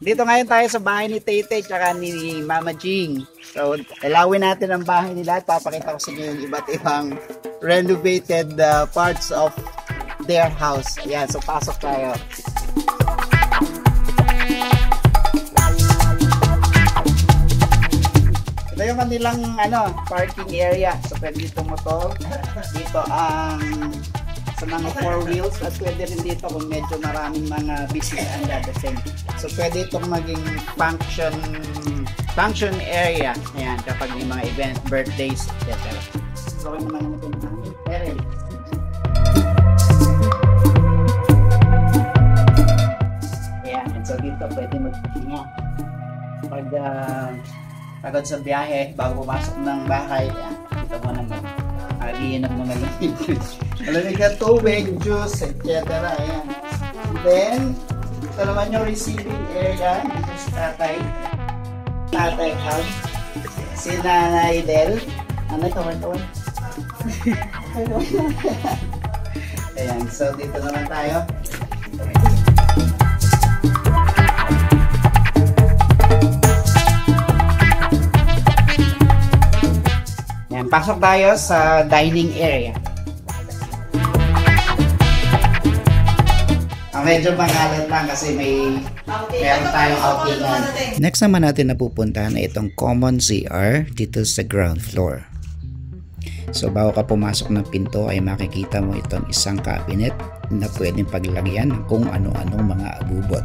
Dito ngayon tayo sa bahay ni Tete tsaka ni Mama Jing. So, ilawin natin ang bahay nila at papakita ko sa inyo yung iba't ibang renovated parts of their house. Ayan, so pasok tayo. Ito yung kanilang parking area. So, pwede dito motor. Dito ang sa mga 4 wheels at pwede rin dito kung medyo maraming mga business ang dadating. So pwede itong maging function area. Ayan, kapag may mga event, birthdays, etc. So kung naman natin ang parents. Ayan, and so dito pwede magpahinga. Pag pagod sa biyahe, bago pumasok ng bahay, ayan, dito mo naman. Iinom mo na lang yung juice. Malamig na tubig, juice, etc. Ayan. Then, ito naman yung receiving area. Dito si tatay. Tatay Hub. Si Nanay Del. Tawad. Ayan, so dito naman tayo. Pasok tayo sa dining area. Medyo mangalan lang kasi meron tayong outingan. Next naman natin napupuntahan ay itong common CR dito sa ground floor. So bago ka pumasok ng pinto ay makikita mo itong isang cabinet na pwedeng paglagyan ng kung ano-anong mga abubot.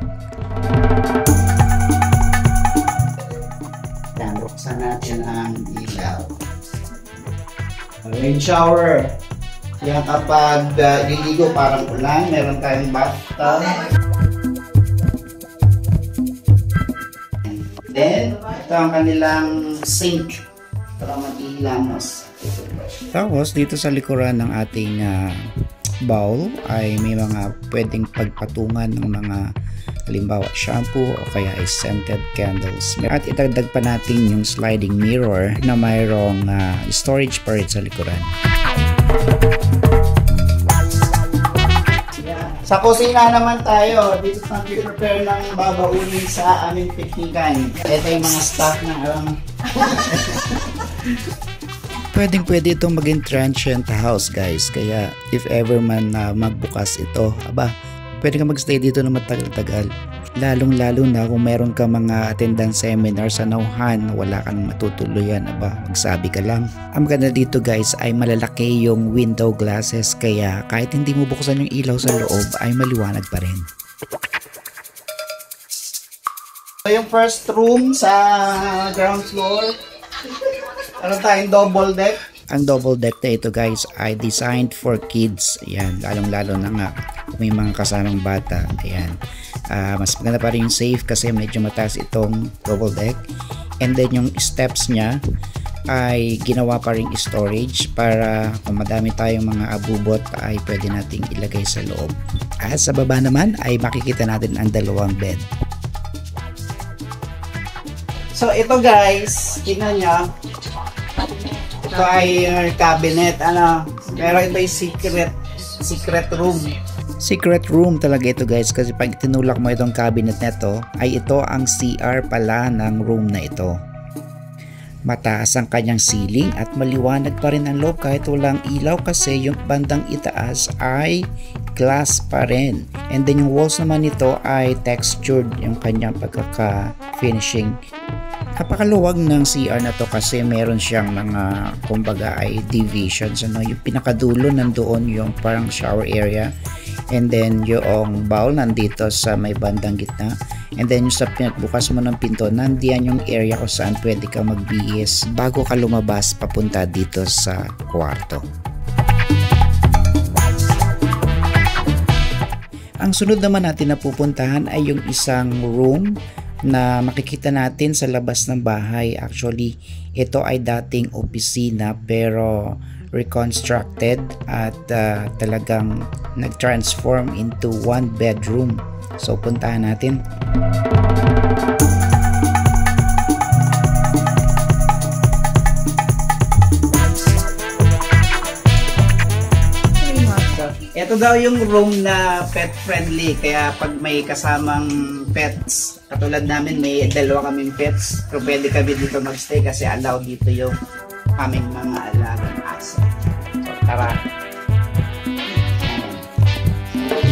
Yan, buksan natin ang ilaw. Rain shower. Yan, kapag liligo parang ulan, meron tayong bathtub. Then, ito ang kanilang sink para mag-ihilamos. Tapos dito sa likuran ng ating bowl ay may mga pwedeng pagpatungan ng mga halimbawa shampoo o kaya ay scented candles. At itagdag pa natin yung sliding mirror na mayroong storage pa rin sa likuran. Sa kusina naman tayo. Dito na prepare ng babaunin sa aming piknikan. Ito yung mga stock na Pwede itong maging transient house guys. Kaya if ever man magbukas ito, pwede ka magstay dito na matagal-tagal. Lalong-lalo na kung meron ka mga attendance seminar sa nauhan, wala kang matutuluyan, magsabi ka lang. Ang maganda dito guys ay malalaki yung window glasses kaya kahit hindi mo buksan yung ilaw sa loob ay maliwanag pa rin. So yung first room sa ground floor, meron tayong double deck. Ang double deck na ito guys ay designed for kids. Ayan, lalong-lalo na nga kung may mga kasamang bata. Ayan. Mas maganda pa rin yung safe kasi medyo mataas itong double deck. And then yung steps niya ay ginawa pa rin storage para kung madami tayong mga abubot ay pwede nating ilagay sa loob. At sa baba naman ay makikita natin ang dalawang bed. So ito guys, tingnan nyo. Ito ay cabinet, pero ito ay secret room. Secret room talaga ito guys kasi pag tinulak mo itong cabinet neto ay ito ang CR pala ng room na ito. Mataas ang kanyang ceiling at maliwanag pa rin ang loob kahit walang ilaw kasi yung bandang itaas ay glass pa rin. And then yung walls naman nito ay textured yung kanyang pagkaka-finishing. Napakaluwag ng CR na to kasi meron siyang mga kumbaga ay divisions. Yung pinakadulo nandoon yung parang shower area. And then yung bowl nandito sa may bandang gitna. And then yung sa pinagbukas mo ng pinto, nandiyan yung area kung saan pwede ka magbihis bago ka lumabas papunta dito sa kwarto. Ang sunod naman natin na pupuntahan ay yung isang room na makikita natin sa labas ng bahay. Actually, ito ay dating opisina pero reconstructed at talagang nag-transform into one bedroom. So puntahan natin. Ito ito daw yung room na pet friendly, kaya pag may kasamang pets, katulad namin may dalawa kaming pets, so pwede kami dito magstay kasi allow dito yung aming mga alagang aso. So tara.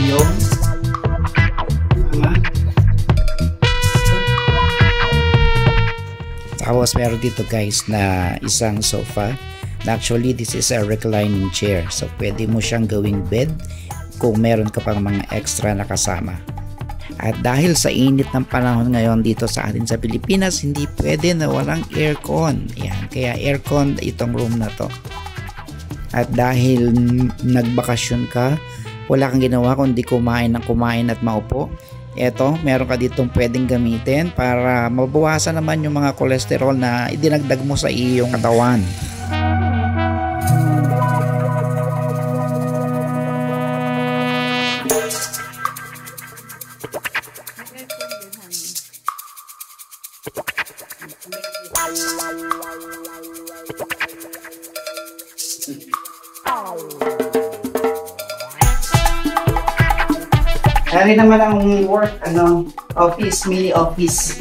Yung Tapos meron dito guys na isang sofa. Actually, this is a reclining chair. So, pwede mo siyang gawing bed kung meron ka pang mga extra na kasama. At dahil sa init ng panahon ngayon dito sa atin sa Pilipinas, hindi pwede na walang aircon. Yan, kaya aircon itong room na to. At dahil nagbakasyon ka, wala kang ginawa kundi kumain at maupo. Eto, meron ka ditong pwedeng gamitin para mabawasan naman yung mga cholesterol na idinagdag mo sa iyong katawan. Dari naman ang work, office, mini office.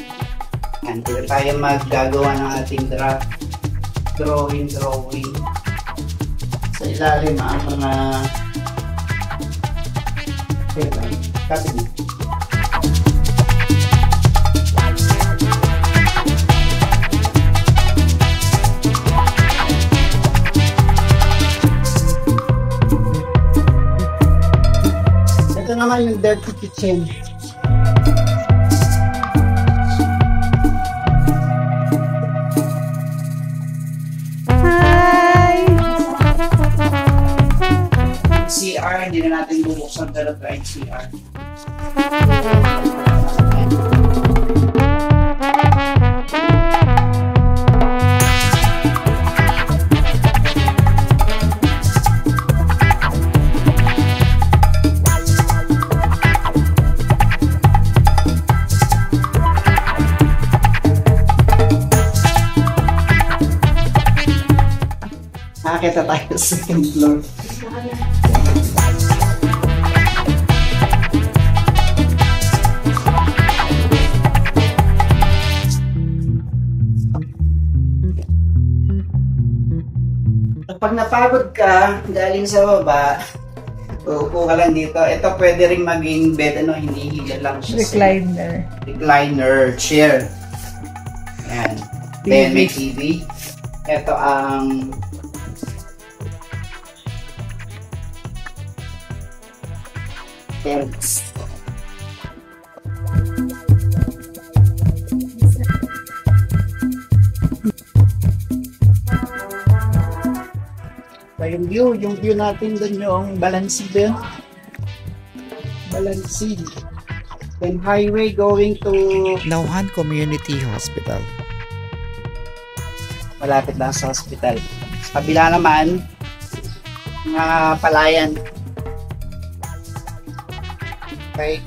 Yan, dito tayo maggagawa ng ating drawing. Sa ilalim ang mga cabinet. Ito naman yung dirty kitchen. CR, hindi na natin bubuksan pero try CR. Nakakita tayo sa second floor. Pag napagod ka, galing sa baba, uupo ka lang dito. Ito pwede rin maging bed, hinihiga lang siya. Recliner chair. Ayan. Then may TV. Ito ang terrace. Yung view natin doon yung Balancid. Then highway going to Nauhan Community Hospital. Malapit lang sa hospital. Kabila naman mga palayan. Okay.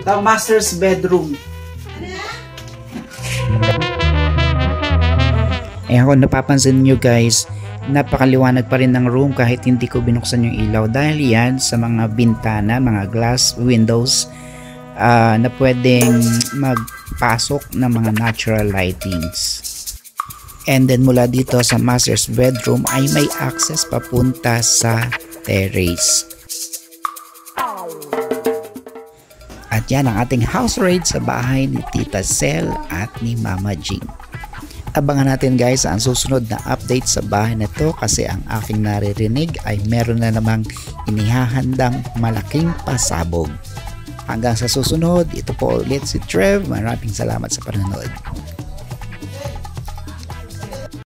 The master's bedroom. Kung napapansin nyo guys, napakaliwanag pa rin ng room kahit hindi ko binuksan yung ilaw dahil yan sa mga bintana, mga glass windows na pwedeng magpasok ng mga natural lightings. And then mula dito sa master's bedroom ay may access papunta sa terrace. At yan ang ating house raid sa bahay ni Tita Sel at ni Mama Jing. Abangan natin guys ang susunod na update sa bahay na to kasi ang aking naririnig ay meron na namang inihahandang malaking pasabog. Hanggang sa susunod, ito po ulit si Trev. Maraming salamat sa panonood.